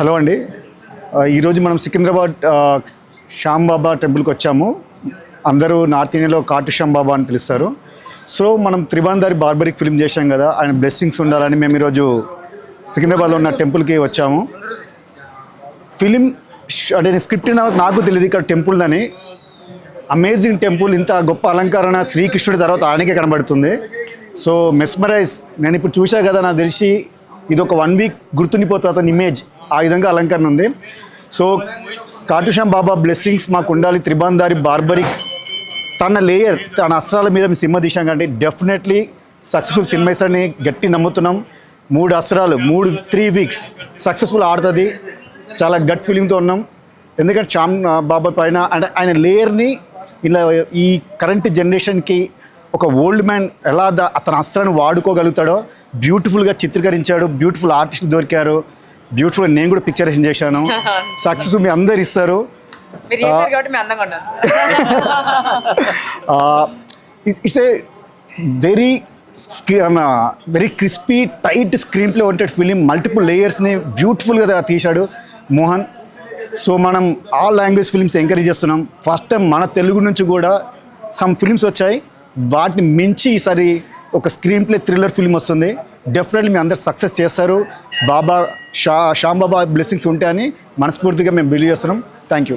Hello అండి. ఈరోజు మనం సికింద్రాబాద్ శ్యాంబాబా టెంపుల్కి వచ్చాము. అందరూ నార్త్ ఇండియాలో కాటు శ్యాంబాబా అని పిలుస్తారు. సో మనం త్రిభువనధారి బార్బరిక్ ఫిల్మ్ చేశాం కదా, ఆయన బ్లెస్సింగ్స్ ఉండాలని మేము ఈరోజు సికింద్రాబాద్లో ఉన్న టెంపుల్కి వచ్చాము. ఫిలిం అంటే స్క్రిప్ట్ నాకు తెలియదు, ఇక్కడ టెంపుల్ అని అమేజింగ్ టెంపుల్, ఇంత గొప్ప అలంకరణ శ్రీకృష్ణుడి తర్వాత ఆయనకే కనబడుతుంది. సో మెస్మరైజ్, నేను ఇప్పుడు చూసా కదా, నాకు తెలిసి ఇది ఒక 1 వీక్ గుర్తుండిపోతుంది అతని ఇమేజ్, ఆ విధంగా అలంకరణ ఉంది. సో కాటు శ్యాంబాబా బ్లెస్సింగ్స్ మాకు ఉండాలి. త్రిభువనధారి బార్బరిక్ తన లేయర్, తన అస్త్రాల మీద మేము సినిమా తీసాం కంటే డెఫినెట్లీ సక్సెస్ఫుల్ సినిమా అని గట్టి నమ్ముతున్నాం. 3 అస్త్రాలు 3 వీక్స్ సక్సెస్ఫుల్ ఆడుతుంది. చాలా గట్ ఫీలింగ్తో ఉన్నాం. ఎందుకంటే శ్యామ్ బాబా పైన అంటే ఆయన లేయర్ని ఇలా ఈ కరెంట్ జనరేషన్కి ఒక ఓల్డ్ మ్యాన్ ఎలా అతని అస్త్రాన్ని వాడుకోగలుగుతాడో బ్యూటిఫుల్గా చిత్రీకరించాడు. బ్యూటిఫుల్ ఆర్టిస్ట్ దొరికారు. బ్యూటిఫుల్ నేను కూడా పిక్చరేషన్ చేశాను. సక్సెస్ మీ అందరు ఇస్తారు. It's a very crispy tight screenplay oriented film. Multiple లేయర్స్ని బ్యూటిఫుల్గా తీశాడు మోహన్. సో మనం ఆల్ లాంగ్వేజ్ ఫిల్మ్స్ ఎంకరేజ్ చేస్తున్నాం. ఫస్ట్ టైం మన తెలుగు నుంచి కూడా సమ్ ఫిల్మ్స్ వచ్చాయి, వాటిని మించి ఈసారి ఒక స్క్రీన్ ప్లే థ్రిల్లర్ ఫిల్మ్ వస్తుంది. డెఫినెట్లీ మీ అందరు సక్సెస్ చేస్తారు. శ్యాంబాబా బ్లెస్సింగ్స్ ఉంటాయని మనస్ఫూర్తిగా మేము బిలీవ్ చేస్తున్నాం. Thank you.